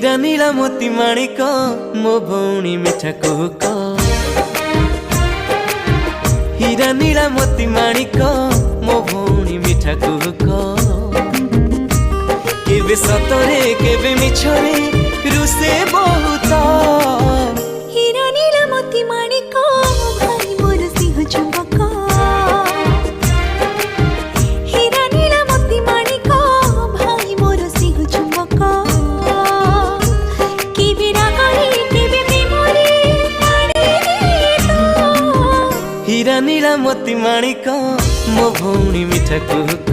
हीरा नीला मोती माणिक मो भौणी मिठा कुहुक। हीरा नीला मोती माणिक मो भौणी मिठा कुहुक। केबे सतरे केबे मिछरे रुसे बहुत। हीरा नीला मोती माणिक भाई मोर सिंह चुंबक। हीरा नीला मोती माणिक भाई मोर सिंह चुंबक। केबे रागरे केबे प्रेमरे पाणी गीत। हीरा नीला मोती माणिक मो भौणी मिठा कुहुक।